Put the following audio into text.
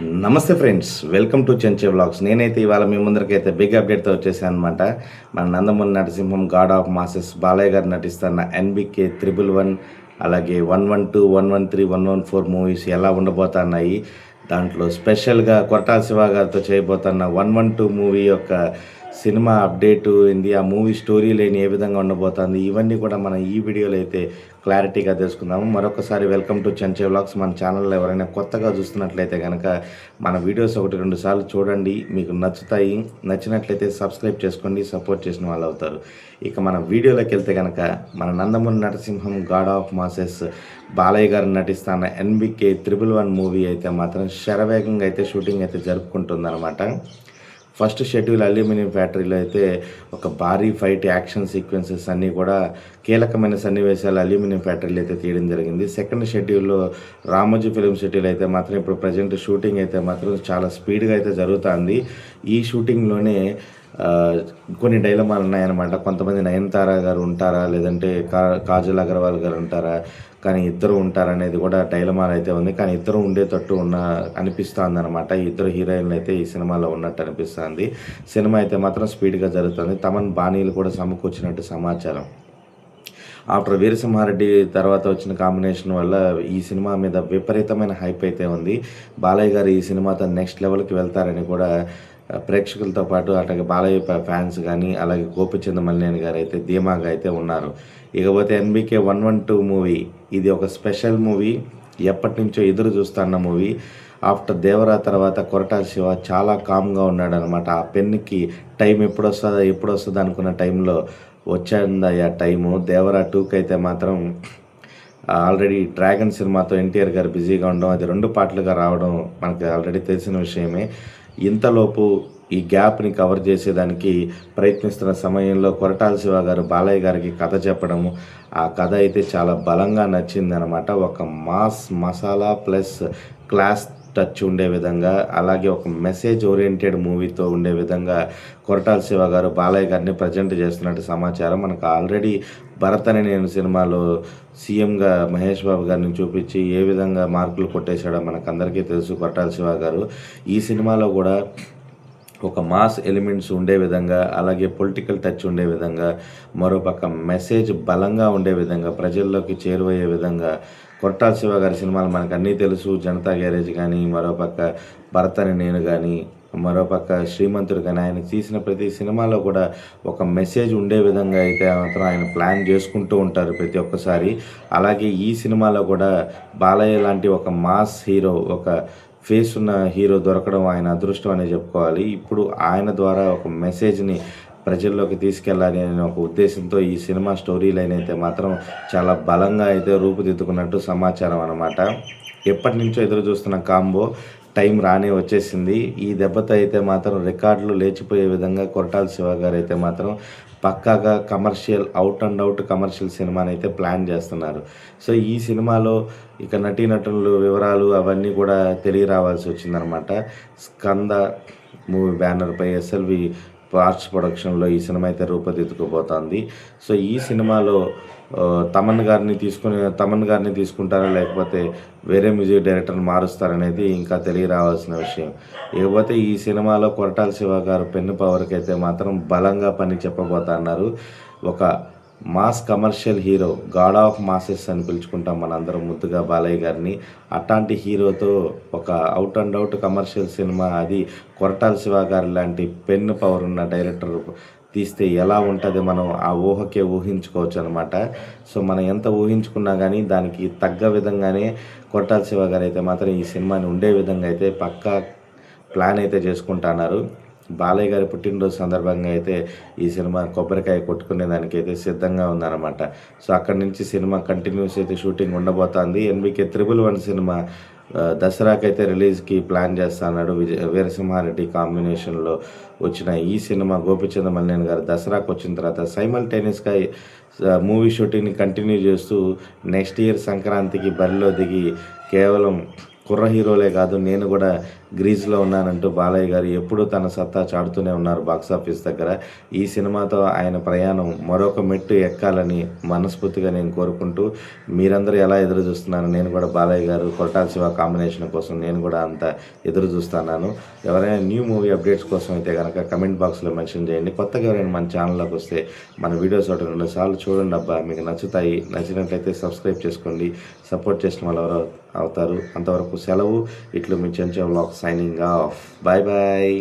నమస్తే friends, welcome to చెంచే vlogs. నేనైతే ఇవాళ మీ ముందరికైతే బిగ్ అప్డేట్తో వచ్చేసాను అనమాట. మన Nandamuri Narasimham God of masses Balayya గారు నటిస్తున్న ఎన్బికే 111, అలాగే 112, 113, 114 మూవీస్ ఎలా ఉండబోతున్నాయి, దాంట్లో స్పెషల్గా కొరటాల శివ గారితో చేయబోతున్న 112 మూవీ యొక్క సినిమా అప్డేటు ఏంది, ఆ మూవీ స్టోరీ లైన్ ఏ విధంగా ఉండబోతుంది, ఇవన్నీ కూడా మనం ఈ వీడియోలో అయితే క్లారిటీగా తెలుసుకుందాము. మరొకసారి వెల్కమ్ టు చెంచే వ్లాగ్స్. మన ఛానల్లో ఎవరైనా కొత్తగా చూస్తున్నట్లయితే కనుక మన వీడియోస్ 1-2 సార్లు చూడండి, మీకు నచ్చుతాయి. నచ్చినట్లయితే సబ్స్క్రైబ్ చేసుకోండి, సపోర్ట్ చేసిన వాళ్ళు అవుతారు. ఇక మన వీడియోలోకి వెళ్తే కనుక మన Nandamuri Narasimham God of masses Balayya గారు నటిస్తున్న ఎన్బికే 111 మూవీ అయితే మాత్రం శరవేగంగా అయితే షూటింగ్ అయితే జరుపుకుంటుందన్నమాట. ఫస్ట్ షెడ్యూల్ అల్యూమినియం ఫ్యాక్టరీలో అయితే ఒక భారీ ఫైట్ యాక్షన్ సీక్వెన్సెస్ అన్నీ కూడా కీలకమైన సన్నివేశాలు అల్యూమినియం ఫ్యాక్టరీలో అయితే తీయడం జరిగింది. సెకండ్ షెడ్యూల్లో రామోజీ ఫిలిం సిటీలో అయితే మాత్రం ఇప్పుడు ప్రజెంట్ షూటింగ్ అయితే మాత్రం చాలా స్పీడ్గా అయితే జరుగుతుంది. ఈ షూటింగ్లోనే కొన్ని డైలమాలు ఉన్నాయన్నమాట. కొంతమంది నయనతార గారు ఉంటారా, లేదంటే కాజల్ అగర్వాల్ గారు ఉంటారా, కానీ ఇద్దరు ఉంటారనేది కూడా డైలమాల్ అయితే ఉంది. కానీ ఇద్దరు ఉండేటట్టు అనిపిస్తుంది అనమాట. ఇద్దరు హీరోయిన్లు అయితే ఈ సినిమాలో ఉన్నట్టు అనిపిస్తుంది. సినిమా అయితే మాత్రం స్పీడ్గా జరుగుతుంది. తమన్ బాణీలు కూడా సమకూర్చినట్టు సమాచారం. ఆఫ్టర్ వీరసింహారెడ్డి తర్వాత వచ్చిన కాంబినేషన్ వల్ల ఈ సినిమా మీద విపరీతమైన హైప్ అయితే ఉంది. బాలయ్య గారు ఈ సినిమాతో నెక్స్ట్ లెవెల్కి వెళ్తారని కూడా ప్రేక్షకులతో పాటు అట్లాగే బాలయ్య ఫ్యాన్స్ కానీ అలాగే గోపిచంద్ మల్లేని గారు అయితే ధీమాగా అయితే ఉన్నారు. ఇకపోతే ఎన్బికే 112 మూవీ, ఇది ఒక స్పెషల్ మూవీ. ఎప్పటి నుంచో ఎదురు చూస్తున్న మూవీ. ఆఫ్టర్ దేవరా తర్వాత కొరటాల శివ చాలా కామ్గా ఉన్నాడు అనమాట. ఆ పెన్నుకి టైం ఎప్పుడు వస్తుందో అనుకున్న టైంలో వచ్చేందయ్యా టైము. దేవరా 2కి అయితే మాత్రం ఆల్రెడీ డ్రాగన్ సినిమాతో ఎన్టీఆర్ గారు బిజీగా ఉండడం, అది 2 పార్ట్లుగా రావడం మనకి ఆల్రెడీ తెలిసిన విషయమే. ఇంతలోపు ఈ గ్యాప్ని కవర్ చేసేదానికి ప్రయత్నిస్తున్న సమయంలో కొరటాల శివ గారు బాలయ్య గారికి కథ చెప్పడము, ఆ కథ అయితే చాలా బలంగా నచ్చిందనమాట. ఒక mass masala plus class touch ఉండే విధంగా, అలాగే ఒక మెసేజ్ ఓరియంటెడ్ మూవీతో ఉండే విధంగా కొరటాల శివ గారు బాలయ్య గారిని ప్రజెంట్ చేస్తున్నట్టు సమాచారం. మనకు ఆల్రెడీ భరత్ అనే నేను సినిమాలో సీఎంగా మహేష్ బాబు గారిని చూపించి ఏ విధంగా మార్కులు కొట్టేశాడో మనకందరికీ తెలుసు కొరటాల శివ గారు. ఈ సినిమాలో కూడా ఒక మాస్ ఎలిమెంట్స్ ఉండే విధంగా, అలాగే పొలిటికల్ టచ్ ఉండే విధంగా, మరోపక్క మెసేజ్ బలంగా ఉండే విధంగా, ప్రజల్లోకి చేరువయ్యే విధంగా కొరటాల శివ గారి సినిమాలు మనకు అన్నీ తెలుసు. జనతా గ్యారేజ్ కానీ, మరోపక్క భరత్ అని నేను కానీ, మరోపక్క శ్రీమంతుడు కానీ, ఆయన తీసిన ప్రతి సినిమాలో కూడా ఒక మెసేజ్ ఉండే విధంగా అయితే మాత్రం ఆయన ప్లాన్ చేసుకుంటూ ఉంటారు ప్రతి ఒక్కసారి. అలాగే ఈ సినిమాలో కూడా బాలయ్య లాంటి ఒక మాస్ హీరో, ఒక ఫేస్ ఉన్న హీరో దొరకడం ఆయన అదృష్టం అనే చెప్పుకోవాలి. ఇప్పుడు ఆయన ద్వారా ఒక మెసేజ్ని ప్రజల్లోకి తీసుకెళ్ళాలి అనే ఒక ఉద్దేశంతో ఈ సినిమా స్టోరీ లైన్ అయితే మాత్రం చాలా బలంగా అయితే రూపుదిద్దుకున్నట్టు సమాచారం అన్నమాట. ఎప్పటి నుంచో ఎదురు చూస్తున్న కాంబో టైం రానే వచ్చేసింది. ఈ దెబ్బతో అయితే మాత్రం రికార్డులు లేచిపోయే విధంగా కొరటాల శివ గారు అయితే మాత్రం పక్కాగా కమర్షియల్ అవుట్ కమర్షియల్ సినిమాని అయితే ప్లాన్ చేస్తున్నారు. సో ఈ సినిమాలో ఇక నటీనటులు వివరాలు అవన్నీ కూడా తెలియరావాల్సి వచ్చిందనమాట. స్కంద మూవీ బ్యానర్పై ఎస్ఎల్వి ఆర్ట్స్ ప్రొడక్షన్లో ఈ సినిమా అయితే రూపుదిద్దుకుపోతుంది. సో ఈ సినిమాలో తమన్ గారిని తీసుకుంటారా, లేకపోతే వేరే మ్యూజిక్ డైరెక్టర్ని మారుస్తారనేది ఇంకా తెలియరావాల్సిన విషయం. ఇకపోతే ఈ సినిమాలో కొరటాల శివ గారు పెన్ను పవర్కి అయితే మాత్రం బలంగా పని చెప్పబోతున్నారు. ఒక mass commercial hero, God of masses అని పిలుచుకుంటాం మనందరం ముద్దుగా బాలయ్య గారిని. అట్లాంటి హీరోతో ఒక అవుట్ కమర్షియల్ సినిమా, అది కొరటాల శివ గారి లాంటి పెన్ను పవర్ ఉన్న డైరెక్టర్ తీస్తే ఎలా ఉంటుంది, మనం ఆ ఊహకే ఊహించుకోవచ్చు అనమాట. సో మనం ఎంత ఊహించుకున్నా కానీ దానికి తగ్గ విధంగానే కొరటాల శివ గారు అయితే మాత్రం ఈ సినిమాని ఉండే విధంగా అయితే పక్కా ప్లాన్ అయితే చేసుకుంటున్నారు. బాలయ్య గారి పుట్టినరోజు సందర్భంగా అయితే ఈ సినిమా కొబ్బరికాయ కొట్టుకునే దానికైతే సిద్ధంగా ఉందన్నమాట. సో అక్కడి నుంచి సినిమా కంటిన్యూస్ అయితే షూటింగ్ ఉండబోతోంది. ఎన్బికే 111 సినిమా దసరాకైతే రిలీజ్కి ప్లాన్ చేస్తున్నాడు. వీరసింహారెడ్డి కాంబినేషన్లో వచ్చిన ఈ సినిమా గోపిచంద్ మల్లేని గారు దసరాకు వచ్చిన తర్వాత సైమల్టేనియస్గా మూవీ షూటింగ్ని కంటిన్యూ చేస్తూ నెక్స్ట్ ఇయర్ సంక్రాంతికి బరిలో దిగి కేవలం కుర్ర హీరోలే కాదు నేను కూడా గ్రీజ్లో ఉన్నానంటూ బాలయ్య గారు ఎప్పుడూ తన సత్తా చాటుతూనే ఉన్నారు బాక్సాఫీస్ దగ్గర. ఈ సినిమాతో ఆయన ప్రయాణం మరొక మెట్టు ఎక్కాలని మనస్ఫూర్తిగా నేను కోరుకుంటూ, మీరందరూ ఎలా ఎదురు చూస్తున్నారు, నేను కూడా బాలయ్య గారు కొరటాల శివ కాంబినేషన్ కోసం నేను కూడా అంత ఎదురు చూస్తున్నాను. ఎవరైనా న్యూ మూవీ అప్డేట్స్ కోసం అయితే కనుక కమెంట్ బాక్స్లో మెన్షన్ చేయండి. కొత్తగా ఎవరైనా మన ఛానల్లోకి వస్తే మన వీడియోస్ ఒకటి 2 సార్లు చూడండి అబ్బా, మీకు నచ్చుతాయి. నచ్చినట్లయితే సబ్స్క్రైబ్ చేసుకోండి. సపోర్ట్ చేసిన వాళ్ళు ఎవరో అవుతారు. అంతవరకు సెలవు. ఇట్లు మీ Chencha vlogs signing off. Bye bye.